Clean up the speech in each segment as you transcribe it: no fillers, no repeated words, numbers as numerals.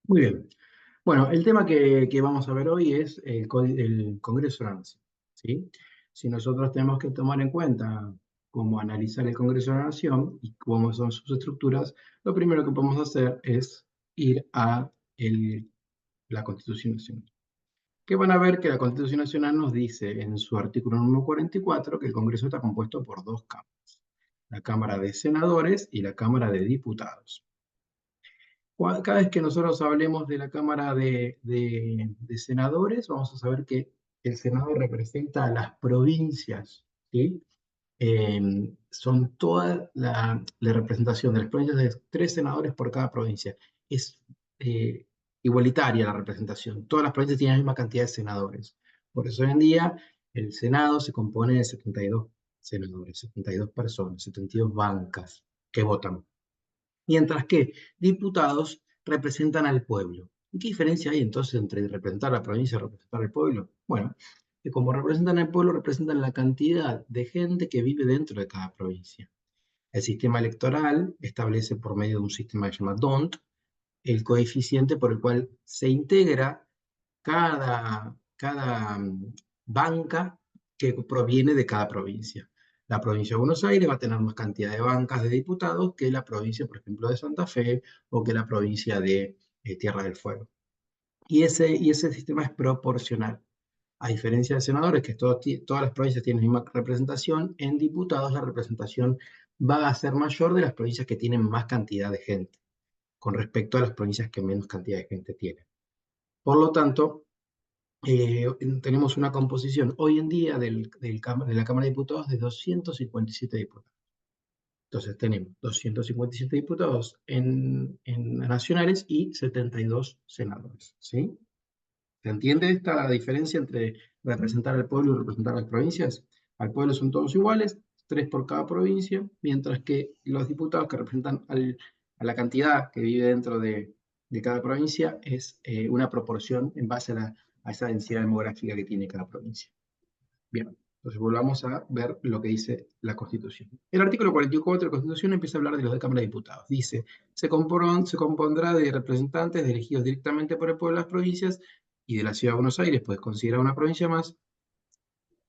Muy bien. Bueno, el tema que vamos a ver hoy es el Congreso de la Nación, ¿sí? Si nosotros tenemos que tomar en cuenta cómo analizar el Congreso de la Nación y cómo son sus estructuras, lo primero que podemos hacer es ir a la Constitución Nacional. Que van a ver que la Constitución Nacional nos dice en su artículo número 44 que el Congreso está compuesto por dos cámaras, la Cámara de Senadores y la Cámara de Diputados. Cada vez que nosotros hablemos de la Cámara de Senadores, vamos a saber que el Senado representa a las provincias, ¿sí? Son toda la representación de las provincias de 3 senadores por cada provincia. Es eh, igualitaria la representación. Todas las provincias tienen la misma cantidad de senadores. Por eso hoy en día el Senado se compone de 72 senadores, 72 personas, 72 bancas que votan, mientras que diputados representan al pueblo. ¿Y qué diferencia hay entonces entre representar a la provincia y representar al pueblo? Bueno, que como representan al pueblo, representan la cantidad de gente que vive dentro de cada provincia. El sistema electoral establece por medio de un sistema que se llama DONT el coeficiente por el cual se integra cada banca que proviene de cada provincia. La provincia de Buenos Aires va a tener más cantidad de bancas de diputados que la provincia, por ejemplo, de Santa Fe o que la provincia de Tierra del Fuego. Y ese sistema es proporcional. A diferencia de senadores, que todas las provincias tienen la misma representación, en diputados la representación va a ser mayor de las provincias que tienen más cantidad de gente, con respecto a las provincias que menos cantidad de gente tienen. Por lo tanto, tenemos una composición hoy en día de la Cámara de Diputados de 257 diputados. Entonces tenemos 257 diputados en nacionales y 72 senadores, ¿sí? ¿Se entiende esta diferencia entre representar al pueblo y representar a las provincias? Al pueblo son todos iguales, 3 por cada provincia, mientras que los diputados que representan a la cantidad que vive dentro de cada provincia es una proporción en base a esa densidad demográfica que tiene cada provincia. Bien, entonces volvamos a ver lo que dice la Constitución. El artículo 44 de la Constitución empieza a hablar de los de Cámara de Diputados. Dice, se compondrá de representantes elegidos directamente por el pueblo de las provincias y de la Ciudad de Buenos Aires, pues considera una provincia más,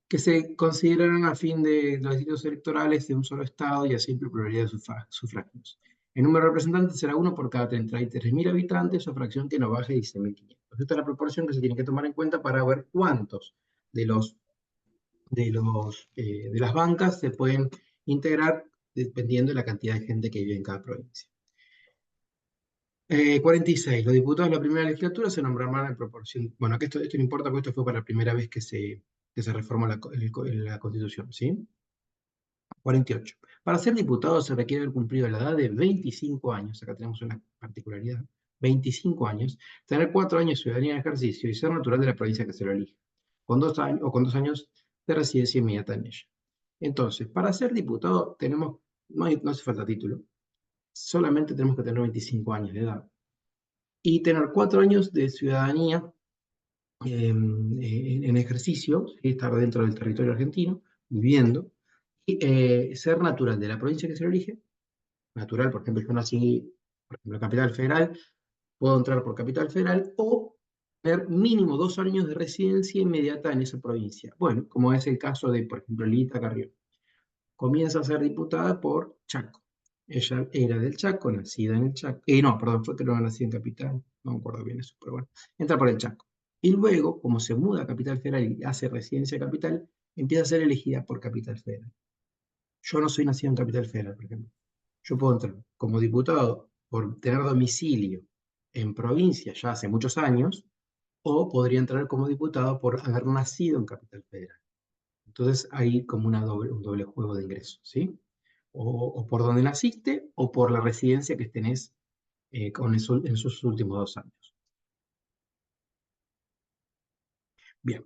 que se considerarán a fin de los distritos electorales de un solo Estado y a simple pluralidad de sufragios. El número de representantes será uno por cada 33.000 habitantes o fracción que no baje de 16.500. Esta es la proporción que se tiene que tomar en cuenta para ver cuántos de de las bancas se pueden integrar dependiendo de la cantidad de gente que vive en cada provincia. 46. Los diputados de la primera legislatura se nombrarán en proporción. Bueno, que esto no importa porque esto fue para la primera vez que se reformó la Constitución, ¿sí? 48. Para ser diputado se requiere haber cumplido la edad de 25 años. Acá tenemos una particularidad. 25 años, tener 4 años de ciudadanía en ejercicio y ser natural de la provincia que se lo elige, con 2 años o con 2 años de residencia inmediata en ella. Entonces, para ser diputado no hace falta título, solamente tenemos que tener 25 años de edad y tener 4 años de ciudadanía en ejercicio, ¿sí? Estar dentro del territorio argentino, viviendo, y ser natural de la provincia que se lo elige, natural, por ejemplo, yo nací, por ejemplo, en Capital Federal, puedo entrar por Capital Federal o tener mínimo 2 años de residencia inmediata en esa provincia. Bueno, como es el caso de, por ejemplo, Lita Carrión. Comienza a ser diputada por Chaco. Ella era del Chaco, nacida en el Chaco. No, perdón, fue que no nació en Capital, no me acuerdo bien eso, pero bueno, entra por el Chaco. Y luego, como se muda a Capital Federal y hace residencia Capital, empieza a ser elegida por Capital Federal. Yo no soy nacido en Capital Federal, por ejemplo. Yo puedo entrar como diputado por tener domicilio en provincia ya hace muchos años, o podría entrar como diputado por haber nacido en Capital Federal. Entonces hay como un doble juego de ingresos, ¿sí? O por donde naciste o por la residencia que tenés en esos últimos 2 años. Bien.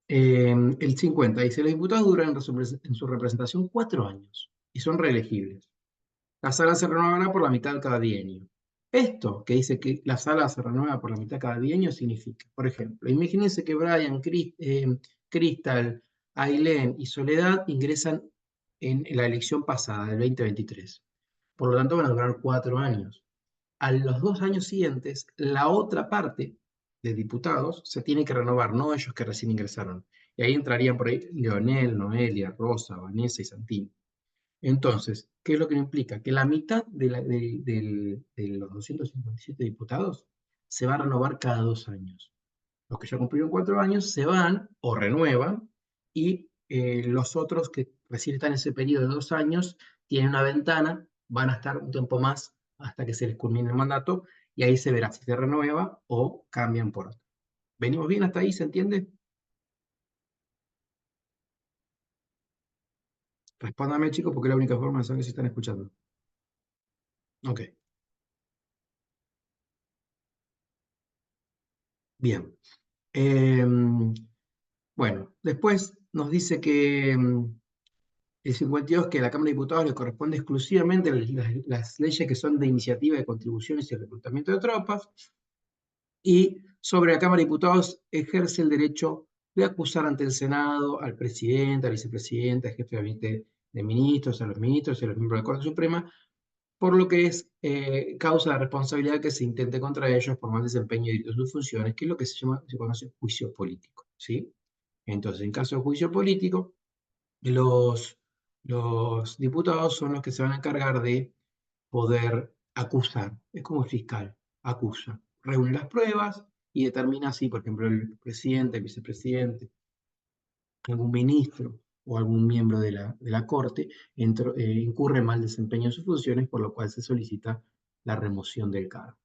El 50 dice, los diputados duran en su representación 4 años y son reelegibles. La sala se renovará por la mitad cada bienio. Esto que dice que la sala se renueva por la mitad cada bienio significa, por ejemplo, imagínense que Brian, Crystal, Ailén y Soledad ingresan en la elección pasada del 2023. Por lo tanto, van a durar 4 años. A los 2 años siguientes, la otra parte de diputados se tiene que renovar, no ellos que recién ingresaron. Y ahí entrarían por ahí Leonel, Noelia, Rosa, Vanessa y Santini. Entonces, ¿qué es lo que implica? Que la mitad de los 257 diputados se va a renovar cada 2 años. Los que ya cumplieron 4 años se van o renuevan y los otros que recién están en ese periodo de 2 años tienen una ventana, van a estar un tiempo más hasta que se les culmine el mandato y ahí se verá si se renueva o cambian por otro. ¿Venimos bien hasta ahí? ¿Se entiende? Respóndame, chicos, porque es la única forma de saber si están escuchando. Ok, bien. Bueno, después nos dice que el 52 que a la Cámara de Diputados le corresponde exclusivamente las leyes que son de iniciativa de contribuciones y reclutamiento de tropas, y sobre la Cámara de Diputados ejerce el derecho de acusar ante el Senado al presidente, al vicepresidente, al jefe de gabinete de ministros, a los ministros y a los miembros de la Corte Suprema, por lo que es causa de responsabilidad que se intente contra ellos por mal desempeño de sus funciones, que es lo que se conoce juicio político, ¿sí? Entonces, en caso de juicio político, los, los diputados son los que se van a encargar de poder acusar. Es como el fiscal, acusa, reúne las pruebas y determina si, por ejemplo, el presidente, el vicepresidente, algún ministro o algún miembro de la Corte incurre en mal desempeño de sus funciones, por lo cual se solicita la remoción del cargo.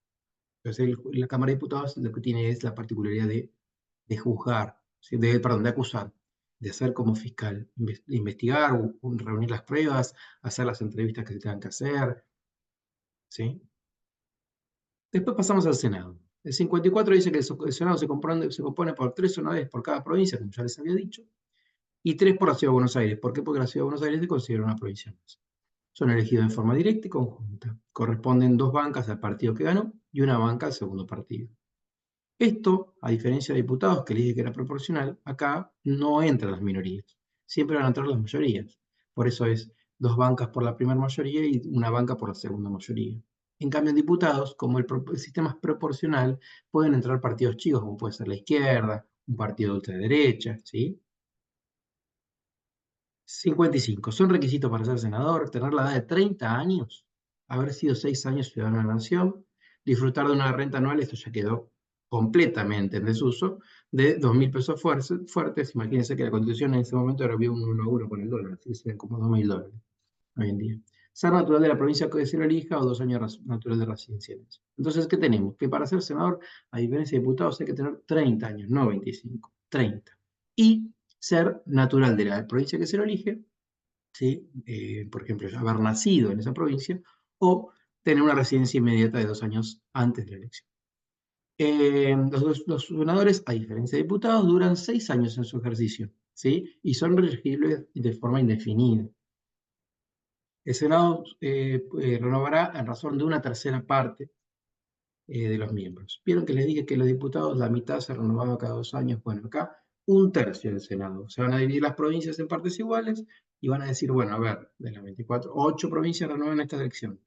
Entonces, la Cámara de Diputados lo que tiene es la particularidad de juzgar, ¿sí? Perdón, de acusar, de hacer como fiscal, investigar, reunir las pruebas, hacer las entrevistas que se tengan que hacer, ¿sí? Después pasamos al Senado. El 54 dice que el Senado se compone por 3 senadores por cada provincia, como ya les había dicho, y 3 por la Ciudad de Buenos Aires. ¿Por qué? Porque la Ciudad de Buenos Aires se considera una provincia más. Son elegidos de forma directa y conjunta. Corresponden 2 bancas al partido que ganó y una banca al segundo partido. Esto, a diferencia de diputados que le dije que era proporcional, acá no entran las minorías. Siempre van a entrar las mayorías. Por eso es 2 bancas por la primera mayoría y una banca por la segunda mayoría. En cambio, en diputados, como el sistema es proporcional, pueden entrar partidos chicos, como puede ser la izquierda, un partido de ultraderecha, ¿sí? 55. Son requisitos para ser senador, tener la edad de 30 años, haber sido 6 años ciudadano de la nación, disfrutar de una renta anual, esto ya quedó completamente en desuso, de 2.000 pesos fuertes. Imagínense que la Constitución en ese momento era había un 1 a 1 con el dólar, así que serían como $2.000 hoy en día. Ser natural de la provincia que se lo elija o 2 años natural de residencia. Entonces, ¿qué tenemos? Que para ser senador, a diferencia de diputados, hay que tener 30 años, no 25, 30. Y ser natural de la provincia que se lo elige, ¿sí? Por ejemplo, haber nacido en esa provincia, o tener una residencia inmediata de 2 años antes de la elección. Los senadores, a diferencia de diputados, duran 6 años en su ejercicio, ¿sí? Y son reelegibles de forma indefinida. El Senado renovará en razón de una tercera parte de los miembros. Vieron que les dije que los diputados, la mitad se renovaba cada 2 años. Bueno, acá un tercio del Senado. Se van a dividir las provincias en partes iguales y van a decir, bueno, a ver, de las 24, 8 provincias renuevan esta elección.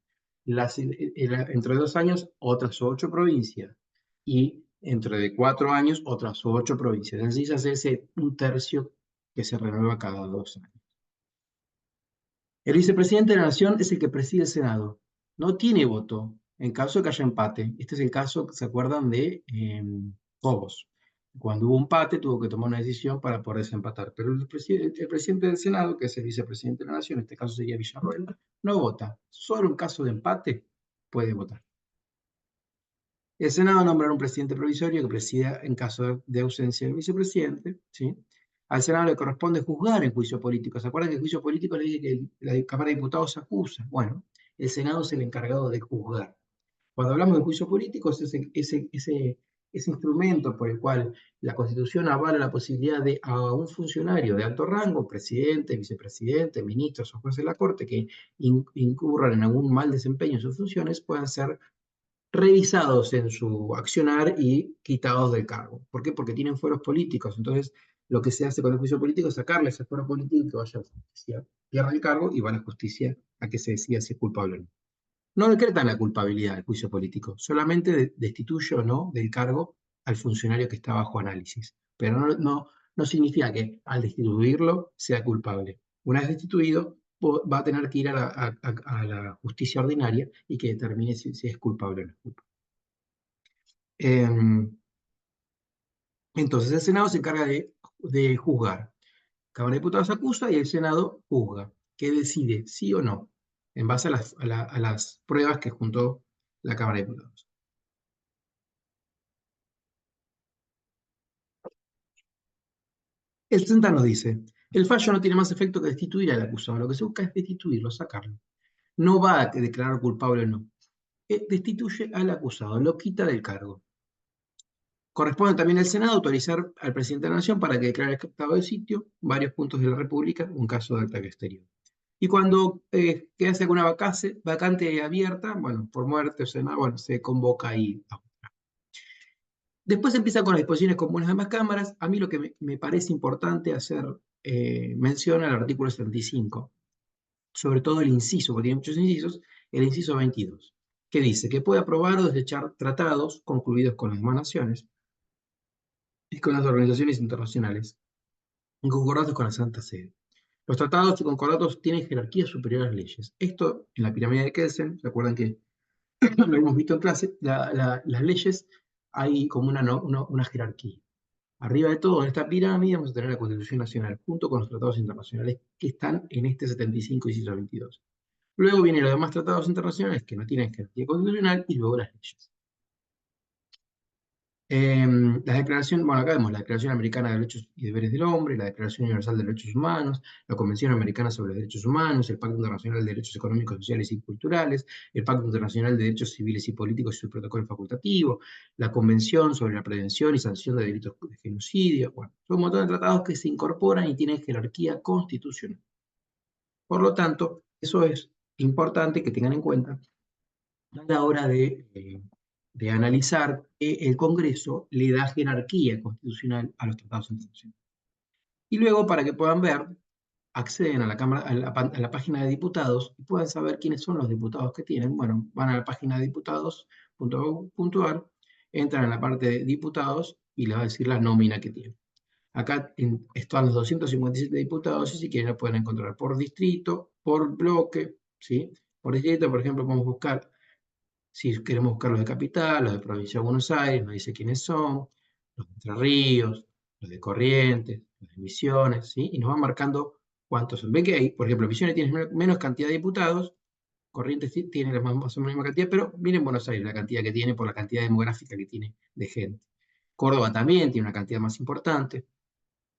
Entre 2 años, otras 8 provincias. Y entre de 4 años, otras 8 provincias. Así se hace ese un tercio que se renueva cada 2 años. El vicepresidente de la Nación es el que preside el Senado. No tiene voto en caso de que haya empate. Este es el caso, ¿se acuerdan de Cobos? Cuando hubo empate, tuvo que tomar una decisión para poder desempatar. Pero el presidente del Senado, que es el vicepresidente de la Nación, en este caso sería Villarroel, no vota. Solo en caso de empate puede votar. El Senado nombrará un presidente provisorio que presida en caso de ausencia del vicepresidente, ¿sí? Al Senado le corresponde juzgar en juicio político. ¿Se acuerdan que en juicio político le dije que la Cámara de Diputados acusa? Bueno, el Senado es el encargado de juzgar. Cuando hablamos de juicio político, es ese instrumento por el cual la Constitución avala la posibilidad de a un funcionario de alto rango, presidente, vicepresidente, ministros o jueces de la Corte, que incurran en algún mal desempeño en sus funciones, puedan ser revisados en su accionar y quitados del cargo. ¿Por qué? Porque tienen fueros políticos. Entonces, lo que se hace con el juicio político es sacarle ese fuero político y que vaya a la justicia. Pierde el cargo y va a la justicia a que se decida si es culpable o no. No decretan la culpabilidad del juicio político, solamente destituye o no del cargo al funcionario que está bajo análisis. Pero no significa que al destituirlo sea culpable. Una vez destituido, va a tener que ir a la justicia ordinaria y que determine si es culpable o no es culpable. Entonces, el Senado se encarga de juzgar. Cámara de Diputados acusa y el Senado juzga, que decide sí o no, en base a las pruebas que juntó la Cámara de Diputados. El 60 nos dice, el fallo no tiene más efecto que destituir al acusado, lo que se busca es destituirlo, sacarlo. No va a declarar culpable o no. Destituye al acusado, lo quita del cargo. Corresponde también al Senado autorizar al presidente de la Nación para que declare estado de sitio varios puntos de la República en un caso de ataque exterior. Y cuando quedase alguna vacante abierta, bueno, por muerte o sea, bueno, se convoca ahí. Después empieza con las disposiciones comunes de ambas cámaras. A mí lo que me parece importante hacer mención al artículo 75, sobre todo el inciso, porque tiene muchos incisos, el inciso 22, que dice que puede aprobar o desechar tratados concluidos con las demás naciones y con las organizaciones internacionales, en concordatos con la Santa Sede. Los tratados y concordatos tienen jerarquía superior a las leyes. Esto, en la pirámide de Kelsen, ¿se acuerdan que lo hemos visto en clase? Las leyes hay como una jerarquía. Arriba de todo, en esta pirámide, vamos a tener la Constitución Nacional, junto con los tratados internacionales que están en este 75 y 122. Luego vienen los demás tratados internacionales que no tienen jerarquía constitucional y luego las leyes. La declaración, bueno, acá vemos la Declaración Americana de Derechos y Deberes del Hombre, la Declaración Universal de Derechos Humanos, la Convención Americana sobre los Derechos Humanos, el Pacto Internacional de Derechos Económicos, Sociales y Culturales, el Pacto Internacional de Derechos Civiles y Políticos y su protocolo facultativo, la Convención sobre la Prevención y Sanción de Delitos de Genocidio. Bueno, son un montón de tratados que se incorporan y tienen jerarquía constitucional. Por lo tanto, eso es importante que tengan en cuenta a la hora de analizar que el Congreso le da jerarquía constitucional a los tratados internacionales. Y luego, para que puedan ver, acceden a la, cámara, a la página de diputados y puedan saber quiénes son los diputados que tienen. Bueno, van a la página de diputados.gov.ar, entran en la parte de diputados y les va a decir la nómina que tienen. Acá están los 257 diputados y si quieren lo pueden encontrar por distrito, por bloque, ¿sí? Por distrito, por ejemplo, podemos buscar si queremos buscar los de Capital, los de Provincia de Buenos Aires, nos dice quiénes son, los de Entre Ríos, los de Corrientes, los de Misiones, ¿sí? Y nos van marcando cuántos son. Ven que hay, por ejemplo, Misiones tiene menos cantidad de diputados, Corrientes tiene más o menos la misma cantidad, pero miren Buenos Aires la cantidad que tiene por la cantidad demográfica que tiene de gente. Córdoba también tiene una cantidad más importante.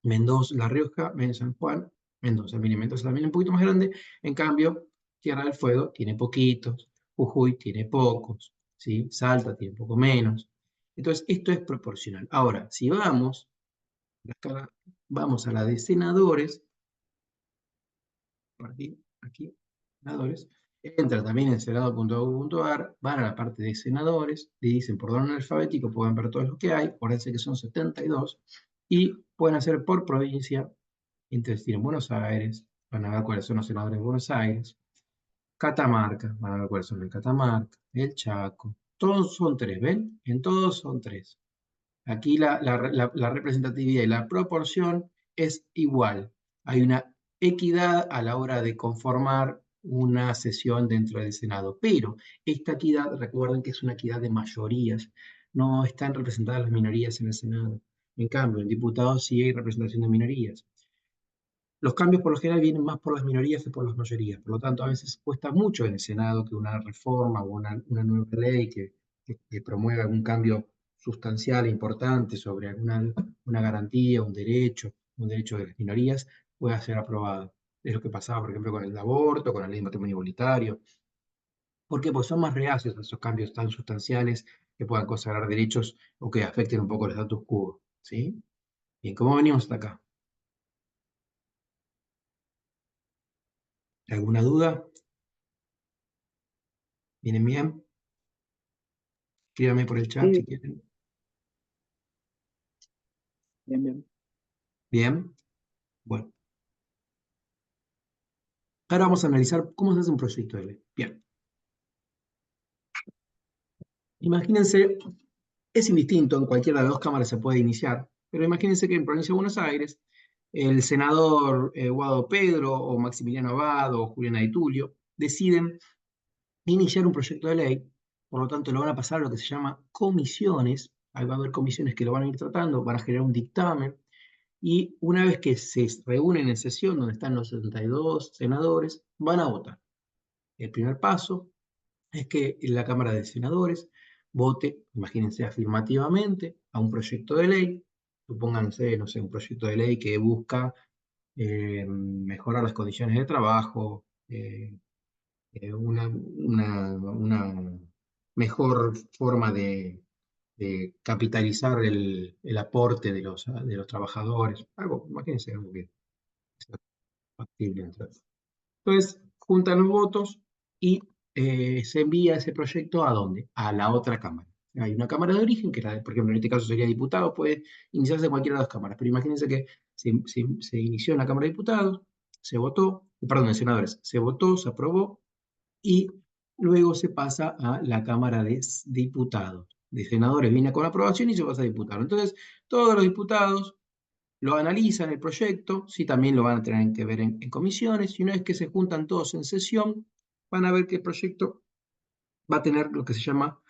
Mendoza, La Rioja, San Juan, Mendoza, miren, Mendoza también es un poquito más grande, en cambio, Tierra del Fuego tiene poquitos, Jujuy tiene pocos, ¿sí? Salta tiene un poco menos. Entonces, esto es proporcional. Ahora, si vamos a la de senadores, aquí, senadores, entra también en senado.gov.ar, van a la parte de senadores, le dicen por orden alfabético, pueden ver todos los que hay, acuérdense que son 72, y pueden hacer por provincia. Entonces tienen Buenos Aires, van a ver cuáles son los senadores de Buenos Aires, Catamarca, van a ver cuáles son el Catamarca, el Chaco, todos son tres, ¿ven? En todos son tres. Aquí la representatividad y la proporción es igual. Hay una equidad a la hora de conformar una sesión dentro del Senado, pero esta equidad, recuerden que es una equidad de mayorías, no están representadas las minorías en el Senado. En cambio, en diputados sí hay representación de minorías. Los cambios por lo general vienen más por las minorías que por las mayorías. Por lo tanto, a veces cuesta mucho en el Senado que una reforma o una nueva ley que promueva algún cambio sustancial e importante sobre una garantía, un derecho de las minorías, pueda ser aprobado. Es lo que pasaba, por ejemplo, con el aborto, con la ley de matrimonio igualitario. ¿Por qué? Porque son más reacios a esos cambios tan sustanciales que puedan consagrar derechos o que afecten un poco el status quo. ¿Sí? Bien, ¿cómo venimos hasta acá? ¿Alguna duda? ¿Vienen bien? Escríbame por el chat si Sí, quieren. bien, bien. Bien. Bueno, ahora vamos a analizar cómo se hace un proyecto de ley. Bien. Imagínense, es indistinto, en cualquiera de las dos cámaras se puede iniciar, pero imagínense que en Provincia de Buenos Aires, el senador Guado Pedro o Maximiliano Abad o Juliana Di Tulio deciden iniciar un proyecto de ley, por lo tanto lo van a pasar a lo que se llama comisiones, ahí va a haber comisiones que lo van a ir tratando, van a generar un dictamen, y una vez que se reúnen en sesión donde están los 72 senadores, van a votar. El primer paso es que la Cámara de Senadores vote, imagínense, afirmativamente a un proyecto de ley, supónganse, no sé, un proyecto de ley que busca mejorar las condiciones de trabajo, una mejor forma de capitalizar el aporte de los trabajadores, algo, imagínense, algo que sea factible. Entonces, juntan los votos y se envía ese proyecto ¿a dónde? A la otra cámara. Hay una cámara de origen, que por ejemplo, en este caso sería diputado, puede iniciarse en cualquiera de las dos cámaras, pero imagínense que se inició en la Cámara de Diputados, se votó, perdón, en senadores, se votó, se aprobó, y luego se pasa a la Cámara de Diputados. De senadores viene con aprobación y se pasa a diputados. Entonces, todos los diputados lo analizan el proyecto, sí también lo van a tener que ver en comisiones, y una vez que se juntan todos en sesión, van a ver que el proyecto va a tener lo que se llama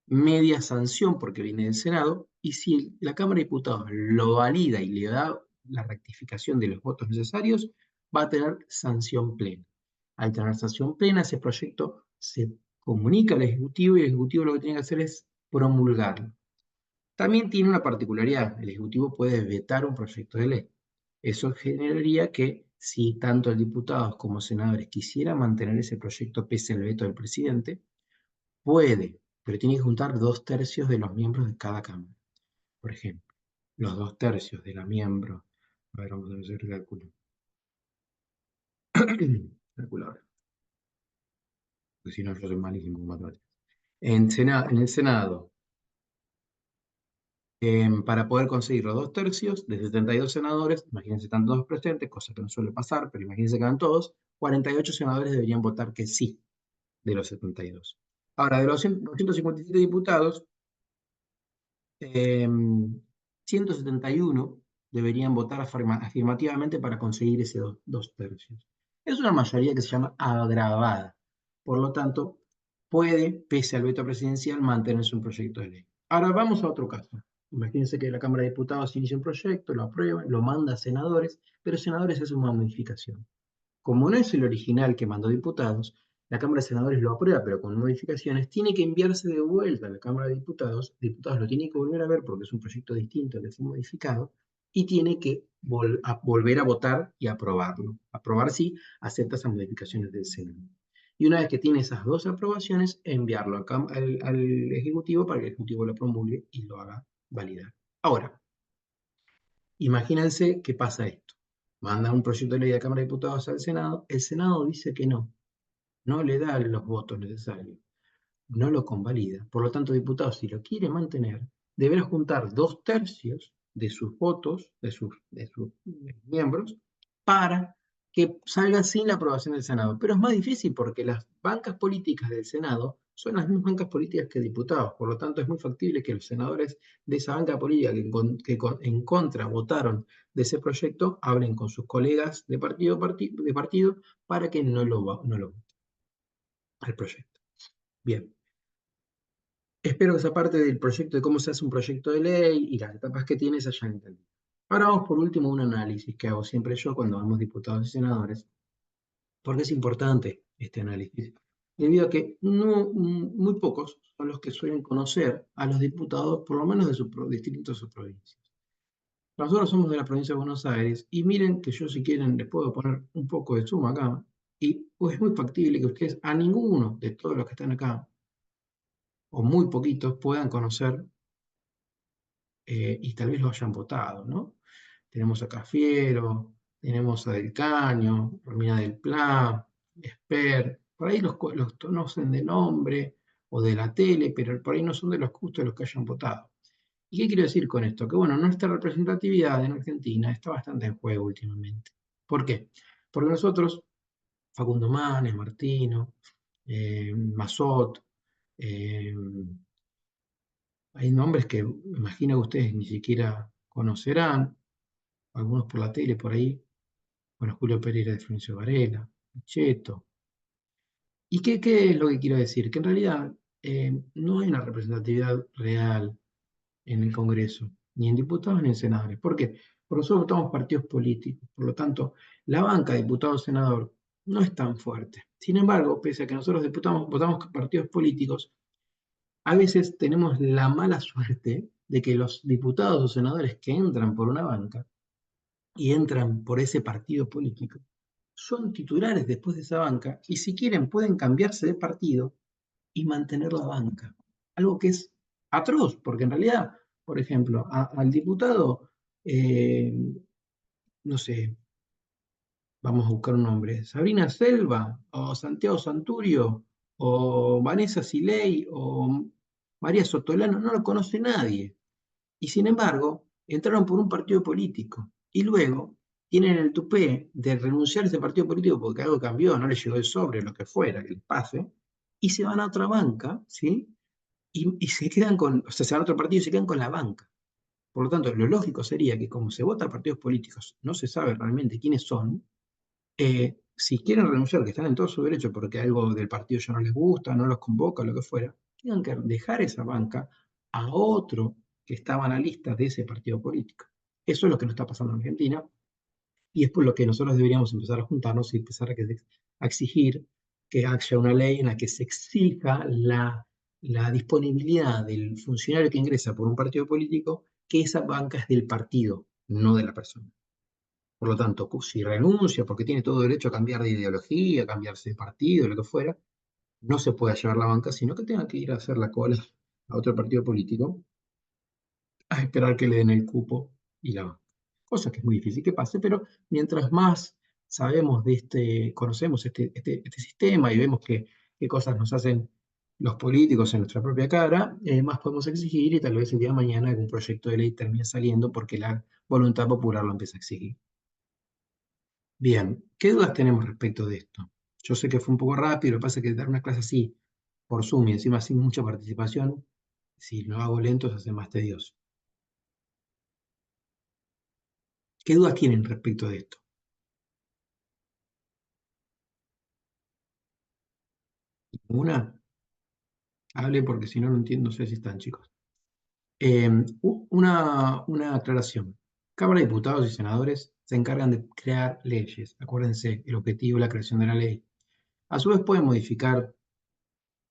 media sanción, porque viene del Senado, y si la Cámara de Diputados lo valida y le da la rectificación de los votos necesarios, va a tener sanción plena. Al tener sanción plena, ese proyecto se comunica al Ejecutivo y el Ejecutivo lo que tiene que hacer es promulgarlo. También tiene una particularidad, el Ejecutivo puede vetar un proyecto de ley. Eso generaría que si tanto el diputados como senadores quisieran mantener ese proyecto pese al veto del presidente, puede, pero tiene que juntar 2/3 de los miembros de cada cámara. Por ejemplo, los 2/3 de la miembro, a ver, vamos a hacer el cálculo. Calculadora, porque si no yo soy malísimo con matemáticas. En el Senado, para poder conseguir los 2/3 de 72 senadores, imagínense, están todos presentes, cosa que no suele pasar, pero imagínense que van todos, 48 senadores deberían votar que sí de los 72. Ahora, de los 257 diputados, eh, 171 deberían votar afirmativamente para conseguir ese 2/3. Es una mayoría que se llama agravada. Por lo tanto, puede, pese al veto presidencial, mantenerse un proyecto de ley. Ahora vamos a otro caso. Imagínense que la Cámara de Diputados inicia un proyecto, lo aprueba, lo manda a senadores, pero senadores hace una modificación. Como no es el original que mandó diputados, la Cámara de Senadores lo aprueba, pero con modificaciones, tiene que enviarse de vuelta a la Cámara de Diputados. Diputados lo tiene que volver a ver porque es un proyecto distinto que fue modificado, y tiene que volver a votar y aprobarlo. Aprobar sí, acepta esas modificaciones del Senado. Y una vez que tiene esas dos aprobaciones, enviarlo al Ejecutivo para que el Ejecutivo lo promulgue y lo haga validar. Ahora, imagínense que pasa esto. Manda un proyecto de ley de la Cámara de Diputados al Senado, el Senado dice que no le da los votos necesarios, no lo convalida. Por lo tanto, diputados, si lo quiere mantener, deberá juntar 2/3 de sus votos, de sus miembros, para que salga sin la aprobación del Senado. Pero es más difícil porque las bancas políticas del Senado son las mismas bancas políticas que diputados. Por lo tanto, es muy factible que los senadores de esa banca política que en contra votaron de ese proyecto hablen con sus colegas de partido para que no lo voten al proyecto. Bien. Espero que esa parte del proyecto, de cómo se hace un proyecto de ley y las etapas que tiene, se hayan entendido. Ahora vamos por último a un análisis que hago siempre yo cuando vamos diputados y senadores, porque es importante este análisis, debido a que muy pocos son los que suelen conocer a los diputados, por lo menos de sus distritos o provincias. Nosotros somos de la provincia de Buenos Aires, y miren que yo, si quieren, les puedo poner un poco de suma acá, y pues es muy factible que ustedes a ninguno de todos los que están acá, o muy poquitos, puedan conocer, y tal vez lo hayan votado, ¿no? Tenemos a Cafiero, tenemos a Del Caño, Romina del Pla, Esper, por ahí los conocen de nombre o de la tele, pero por ahí no son de los justos los que hayan votado. ¿Y qué quiero decir con esto? Que bueno, nuestra representatividad en Argentina está bastante en juego últimamente. ¿Por qué? Porque nosotros, Facundo Manes, Martino, Mazot, eh, Hay nombres que me imagino que ustedes ni siquiera conocerán, algunos por la tele, por ahí. Bueno, Julio Pereira de Florencio Varela, Cheto. ¿Y qué es lo que quiero decir? Que en realidad no hay una representatividad real en el Congreso, ni en diputados ni en senadores. ¿Por qué? Porque nosotros votamos partidos políticos, por lo tanto, la banca de diputado-senador no es tan fuerte. Sin embargo, pese a que nosotros diputamos, votamos partidos políticos, a veces tenemos la mala suerte de que los diputados o senadores que entran por una banca y entran por ese partido político, son titulares después de esa banca y si quieren pueden cambiarse de partido y mantener la banca. Algo que es atroz, porque en realidad, por ejemplo, al diputado, eh, no sé, vamos a buscar un nombre, Sabrina Selva, o Santiago Santurio, o Vanessa Siley, o María Sotolano, no lo conoce nadie. Y sin embargo, entraron por un partido político y luego tienen el tupé de renunciar a ese partido político porque algo cambió, no les llegó el sobre, lo que fuera, que les pase, y se van a otra banca, ¿sí? Y se quedan con, o sea, se van a otro partido y se quedan con la banca. Por lo tanto, lo lógico sería que como se vota a partidos políticos, no se sabe realmente quiénes son, si quieren renunciar, que están en todo su derecho porque algo del partido ya no les gusta, no los convoca, lo que fuera, tengan que dejar esa banca a otro que estaba en la lista de ese partido político. Eso es lo que nos está pasando en Argentina y es por lo que nosotros deberíamos empezar a juntarnos y empezar a exigir que haya una ley en la que se exija la disponibilidad del funcionario que ingresa por un partido político, que esa banca es del partido, no de la persona. Por lo tanto, si renuncia, porque tiene todo derecho a cambiar de ideología, a cambiarse de partido, lo que fuera, no se puede llevar la banca, sino que tenga que ir a hacer la cola a otro partido político a esperar que le den el cupo y la banca. Cosa que es muy difícil que pase, pero mientras más sabemos de conocemos este sistema y vemos qué cosas nos hacen los políticos en nuestra propia cara, más podemos exigir y tal vez el día de mañana algún proyecto de ley termine saliendo porque la voluntad popular lo empieza a exigir. Bien, ¿qué dudas tenemos respecto de esto? Yo sé que fue un poco rápido, lo que pasa es que dar una clase así, por Zoom y encima sin mucha participación, si lo hago lento se hace más tedioso. ¿Qué dudas tienen respecto de esto? ¿Una? Hable porque si no, no entiendo, no sé si están, chicos. Una aclaración. Cámara de Diputados y Senadores se encargan de crear leyes. Acuérdense, el objetivo es la creación de la ley. A su vez pueden modificar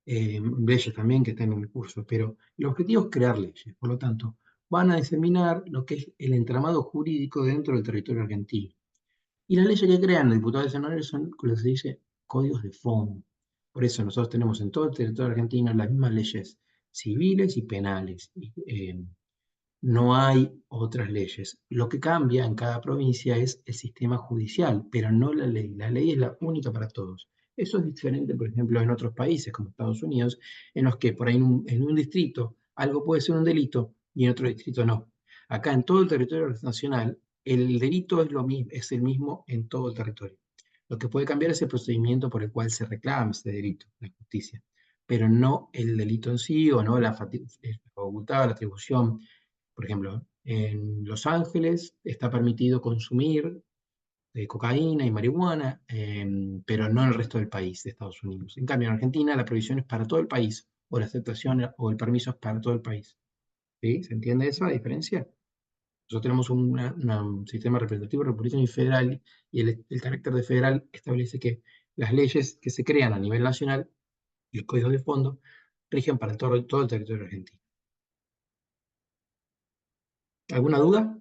leyes también que están en el curso, pero el objetivo es crear leyes. Por lo tanto, van a diseminar lo que es el entramado jurídico dentro del territorio argentino. Y las leyes que crean los diputados y senadores son lo que se dice códigos de fondo. Por eso nosotros tenemos en todo el territorio argentino las mismas leyes civiles y penales. No hay otras leyes. Lo que cambia en cada provincia es el sistema judicial, pero no la ley. La ley es la única para todos. Eso es diferente, por ejemplo, en otros países como Estados Unidos, en los que por ahí en un distrito algo puede ser un delito y en otro distrito no. Acá en todo el territorio nacional, el delito es, lo mismo, es el mismo en todo el territorio. Lo que puede cambiar es el procedimiento por el cual se reclama ese delito, la justicia, pero no el delito en sí o no la facultad, la atribución. Por ejemplo, en Los Ángeles está permitido consumir cocaína y marihuana, pero no en el resto del país de Estados Unidos. En cambio, en Argentina la prohibición es para todo el país, o la aceptación o el permiso es para todo el país. ¿Sí? ¿Se entiende esa diferencia? Nosotros tenemos un sistema representativo republicano y federal, y el carácter de federal establece que las leyes que se crean a nivel nacional y los códigos de fondo rigen para todo el territorio argentino. ¿Alguna duda?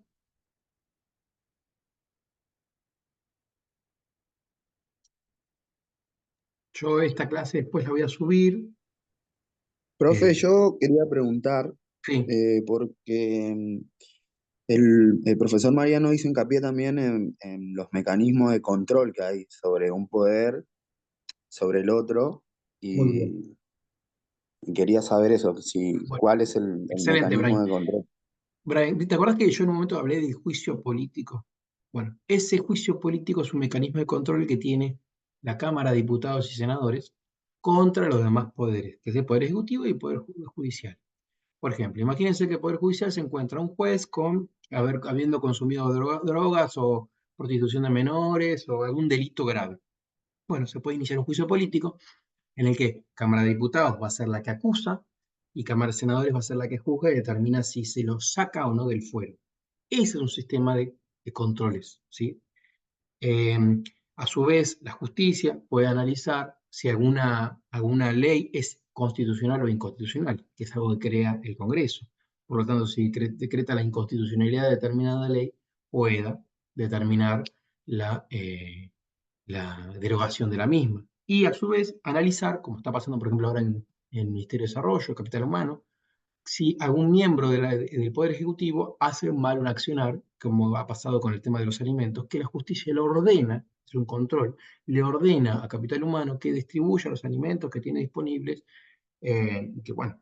Yo esta clase después la voy a subir. Profe, eh, yo quería preguntar, sí, porque el profesor Mariano hizo hincapié también en los mecanismos de control que hay sobre un poder, sobre el otro, muy bien. y, y quería saber eso, Bueno, cuál es el excelente, mecanismo Brian. de control. Brian, ¿te acuerdas que yo en un momento hablé del juicio político? Bueno, ese juicio político es un mecanismo de control que tiene la Cámara de Diputados y Senadores contra los demás poderes, que es el Poder Ejecutivo y el Poder Judicial. Por ejemplo, imagínense que el Poder Judicial se encuentra un juez habiendo consumido drogas o prostitución de menores o algún delito grave. Bueno, se puede iniciar un juicio político en el que Cámara de Diputados va a ser la que acusa y Cámara de Senadores va a ser la que juzga y determina si se lo saca o no del fuero. Ese es un sistema de controles, ¿sí? Eh, a su vez, la justicia puede analizar si alguna ley es constitucional o inconstitucional, que es algo que crea el Congreso. Por lo tanto, si decreta la inconstitucionalidad de determinada ley, pueda determinar la derogación de la misma. Y a su vez, analizar, como está pasando, por ejemplo, ahora en el Ministerio de Desarrollo, Capital Humano, si algún miembro del Poder Ejecutivo hace mal un accionar, como ha pasado con el tema de los alimentos, que la justicia le ordena, es un control, le ordena a Capital Humano que distribuya los alimentos que tiene disponibles, que bueno,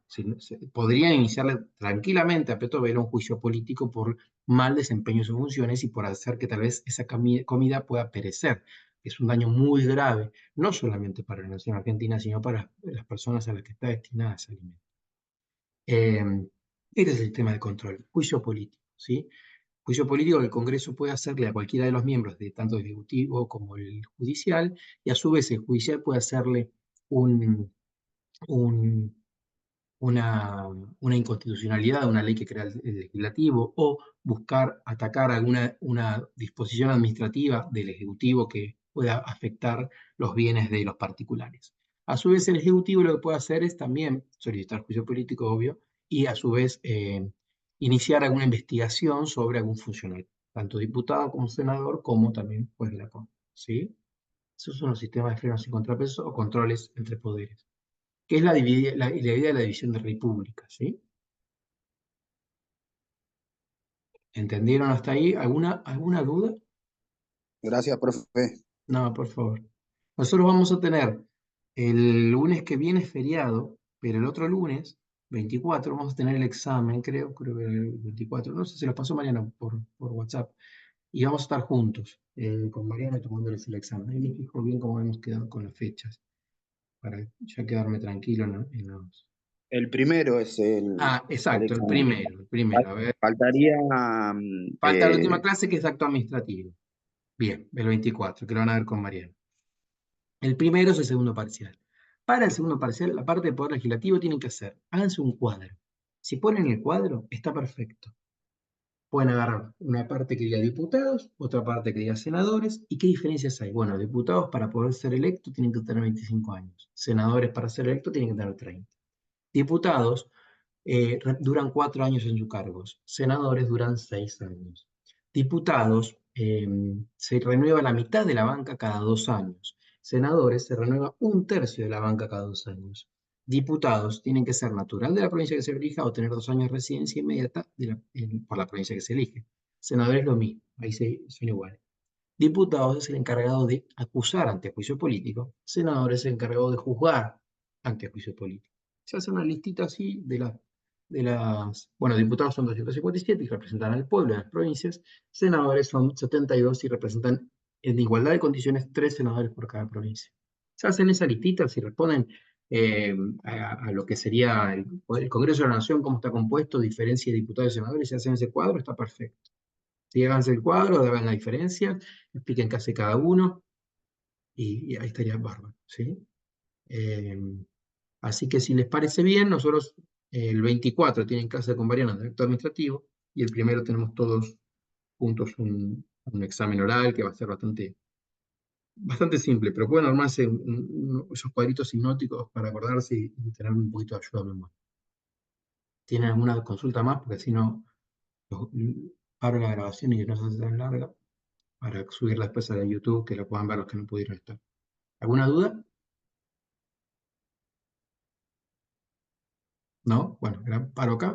podrían iniciarle tranquilamente a Petovelo un juicio político por mal desempeño de sus funciones y por hacer que tal vez esa comida pueda perecer. Es un daño muy grave, no solamente para la nación argentina, sino para las personas a las que está destinada ese alimento. Eh, este es el tema de control, juicio político, ¿sí? Juicio político que el Congreso puede hacerle a cualquiera de los miembros de tanto el Ejecutivo como el Judicial, y a su vez el Judicial puede hacerle un, un- una inconstitucionalidad, una ley que crea el legislativo, o buscar atacar una disposición administrativa del Ejecutivo que pueda afectar los bienes de los particulares. A su vez, el Ejecutivo lo que puede hacer es también solicitar juicio político, obvio, y a su vez iniciar alguna investigación sobre algún funcionario, tanto diputado como senador, como también juez de la Corte, ¿sí? Esos son los sistemas de frenos y contrapesos o controles entre poderes, que es la idea de la división de república, ¿sí? ¿Entendieron hasta ahí? ¿Alguna duda? Gracias, profe. No, por favor. Nosotros vamos a tener el lunes que viene feriado, pero el otro lunes, 24, vamos a tener el examen, creo que el 24, no sé, se lo pasó Mariana por WhatsApp, y vamos a estar juntos con Mariana tomándoles el examen. Ahí me fijo bien cómo hemos quedado con las fechas, para ya quedarme tranquilo en los... El primero es Ah, el exacto, el examen. primero, el primero. A ver, Faltaría falta la última clase que es acto administrativo. Bien, el 24, que lo van a ver con Mariana. El primero es el segundo parcial. Para el segundo parcial, la parte de poder legislativo tienen que hacer, háganse un cuadro. Si ponen el cuadro, está perfecto. Pueden agarrar una parte que diga diputados, otra parte que diga senadores, ¿y qué diferencias hay? Bueno, diputados para poder ser electos tienen que tener 25 años, senadores para ser electos tienen que tener 30. Diputados duran 4 años en sus cargos, senadores duran 6 años. Diputados se renueva la mitad de la banca cada 2 años, senadores se renueva un tercio de la banca cada 2 años. Diputados tienen que ser natural de la provincia que se elija o tener 2 años de residencia inmediata por la provincia que se elige. Senadores lo mismo, ahí son iguales. Diputados es el encargado de acusar ante juicio político, senadores es el encargado de juzgar ante juicio político. Se hace una listita así bueno, diputados son 257 y representan al pueblo de las provincias, senadores son 72 y representan en igualdad de condiciones 3 senadores por cada provincia. Se hacen esa listita, si responden a lo que sería el Congreso de la Nación, cómo está compuesto, diferencia de diputados y senadores, y se hacen ese cuadro, está perfecto. Si háganse el cuadro, hagan la diferencia, expliquen qué hace cada uno y ahí estaría bárbaro, ¿sí? Eh, Así que si les parece bien, nosotros el 24 tienen clase con Mariana de acto administrativo y el primero tenemos todos juntos un examen oral que va a ser bastante simple, pero pueden armarse esos cuadritos hipnóticos para acordarse y tener un poquito de ayuda a memoria. ¿Tienen alguna consulta más? Porque si no, los- paro la grabación y no se hace tan larga para subirla después a YouTube, que la puedan ver los que no pudieron estar. ¿Alguna duda? ¿No? Bueno, paro acá.